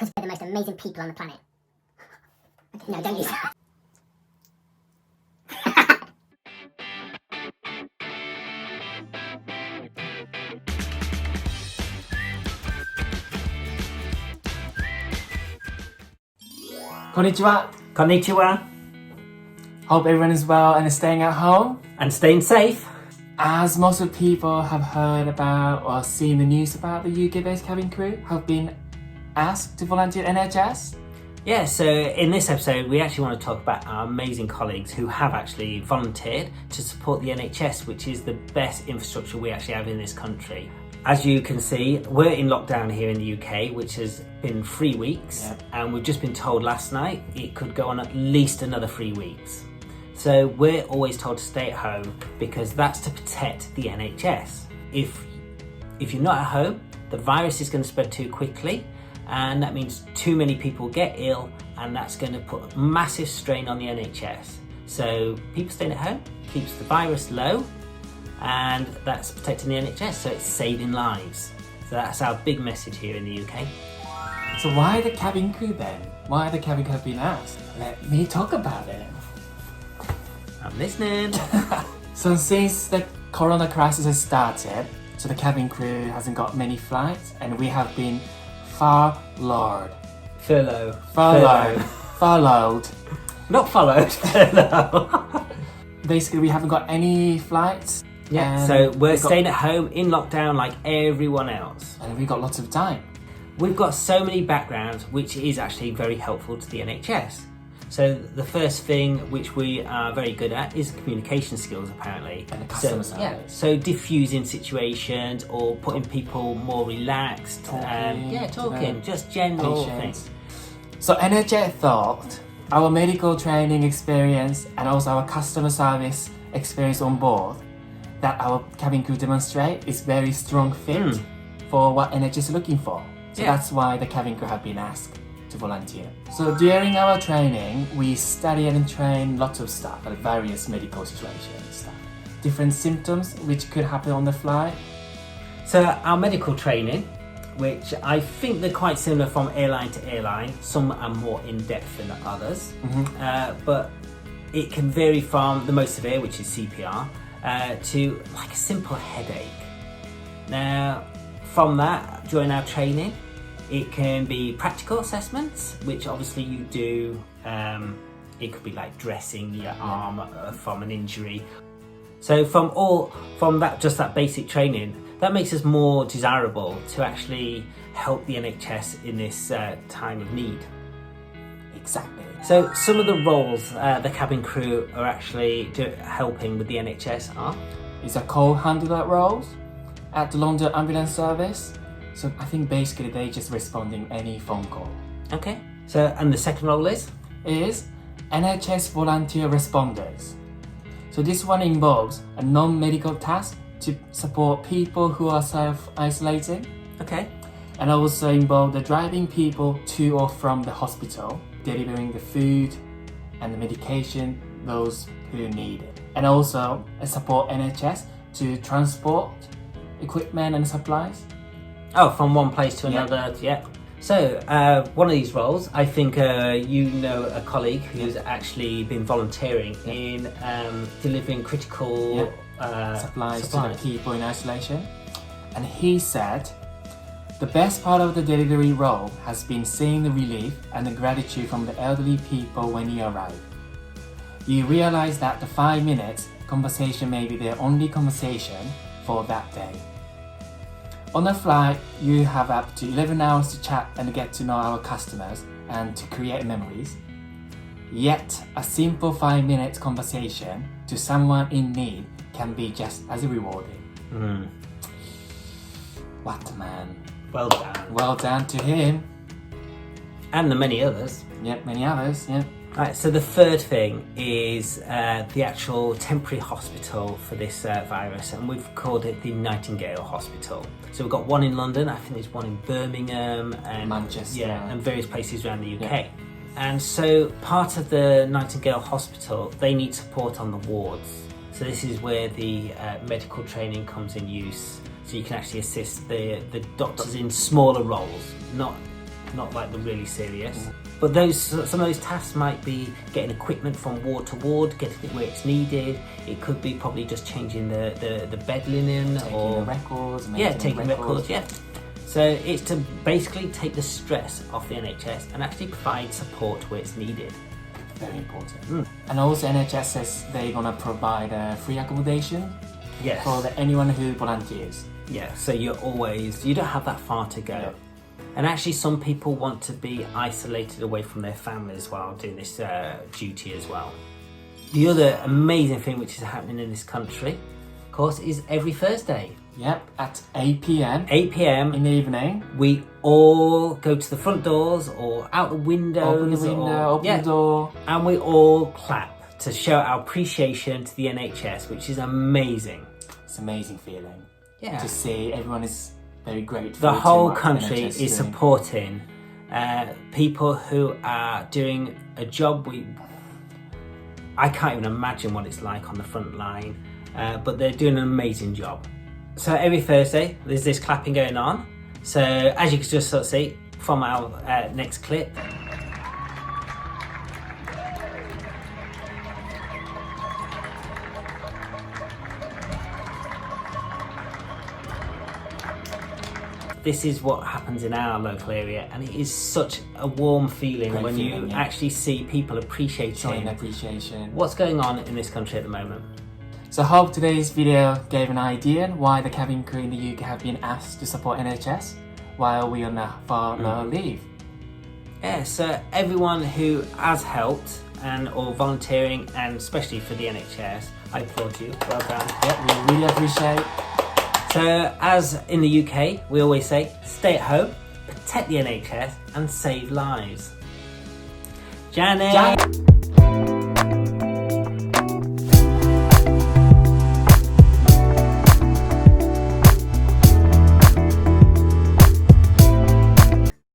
because we're the most amazing people on the planet. No, don't use that. Konnichiwa. Konnichiwa. Hope everyone is well and staying at home. And staying safe. As most of the people have heard about or seen the news about the UK-based cabin crew have been asked to volunteer at NHS. Yeah, so in this episode we actually want to talk about our amazing colleagues who have actually volunteered to support the NHS, which is the best infrastructure we actually have in this country. As you can see, we're in lockdown here in the UK, which has been 3 weeks, and we've just been told last night it could go on at least another 3 weeks. So we're always told to stay at home because that's to protect the NHS. If you're not at home, the virus is going to spread too quickly, and that means too many people get ill, and that's going to put a massive strain on the NHS. So people staying at home keeps the virus low, and that's protecting the NHS, so it's saving lives. So that's our big message here in the UK. So why the cabin crew then? Why the cabin crew have been asked? Let me talk about it. I'm listening. So since the corona crisis has started, so the cabin crew hasn't got many flights, and we have been furloughed. Not followed. Furlough. Basically, we haven't got any flights. Yeah, so we're staying at home in lockdown like everyone else. And we've got lots of time. We've got so many backgrounds, which is actually very helpful to the NHS. So the first thing which we are very good at is communication skills, apparently. And the customer service. Yeah, so diffusing situations or putting people more relaxed. Talking, just general things. So NHS thought our medical training experience and also our customer service experience on board that our cabin crew demonstrate is very strong fit for what NHS is looking for. So that's why the cabin crew have been asked to volunteer. So during our training, we study and train lots of stuff, like various medical situations, stuff. Different symptoms which could happen on the flight. So our medical training, which I think they're quite similar from airline to airline, some are more in-depth than others, but it can vary from the most severe, which is CPR, to like a simple headache. Now, from that, during our training, it can be practical assessments, which obviously you do. It could be like dressing your arm from an injury. So from that basic training, that makes us more desirable to actually help the NHS in this time of need. Exactly. So some of the roles the cabin crew are actually helping with the NHS are? Is a call handler roles at the London ambulance service. So I think basically they just responding any phone call. Okay. So and the second role is NHS volunteer responders. So this one involves a non-medical task to support people who are self-isolating. Okay. And also involve the driving people to or from the hospital, delivering the food and the medication those who need it. And also support NHS to transport equipment and supplies. Oh, from one place to another, yeah. So, one of these roles, I think you know a colleague who's actually been volunteering in delivering critical supplies to the people in isolation. And he said, the best part of the delivery role has been seeing the relief and the gratitude from the elderly people when you arrive. You realize that the 5 minutes conversation may be their only conversation for that day. On a flight, you have up to 11 hours to chat and get to know our customers and to create memories. Yet, a simple 5 minutes conversation to someone in need can be just as rewarding. What a man. Well done. Well done to him. And the many others. Yep, many others, yeah. Right, so the third thing is the actual temporary hospital for this virus, and we've called it the Nightingale Hospital. So we've got one in London, I think there's one in Birmingham and Manchester, and various places around the UK. And so part of the Nightingale Hospital, they need support on the wards. So this is where the medical training comes in use. So you can actually assist the doctors in smaller roles, not not like the really serious. But some of those tasks might be getting equipment from ward to ward, getting it where it's needed. It could be probably just changing the bed linen, taking records, taking records. Yeah. So it's to basically take the stress off the NHS and actually provide support where it's needed. Very important. And also NHS says they're gonna provide free accommodation. Yes. For anyone who volunteers. Yeah. So you don't have that far to go. Yeah. And actually some people want to be isolated away from their families while doing this duty as well. The other amazing thing which is happening in this country, of course, is every Thursday. Yep, at 8 p.m. 8 p.m. in the evening. We all go to the front doors or out the windows. Open the door. And we all clap to show our appreciation to the NHS, which is amazing. It's an amazing feeling. Yeah. To see everyone is very grateful. The whole country is supporting people who are doing a job I can't even imagine what it's like on the front line, but they're doing an amazing job. So every Thursday there's this clapping going on. So as you can just sort of see from our next clip. This is what happens in our local area, and it is such a warm feeling when you actually see people appreciating what's going on in this country at the moment. So I hope today's video gave an idea why the cabin crew in the UK have been asked to support NHS while we're on furlough leave. Yeah, so everyone who has helped or volunteering, and especially for the NHS, I applaud you. Well done. Yep, we really appreciate it. So as in the UK, we always say, stay at home, protect the NHS and save lives. Janet!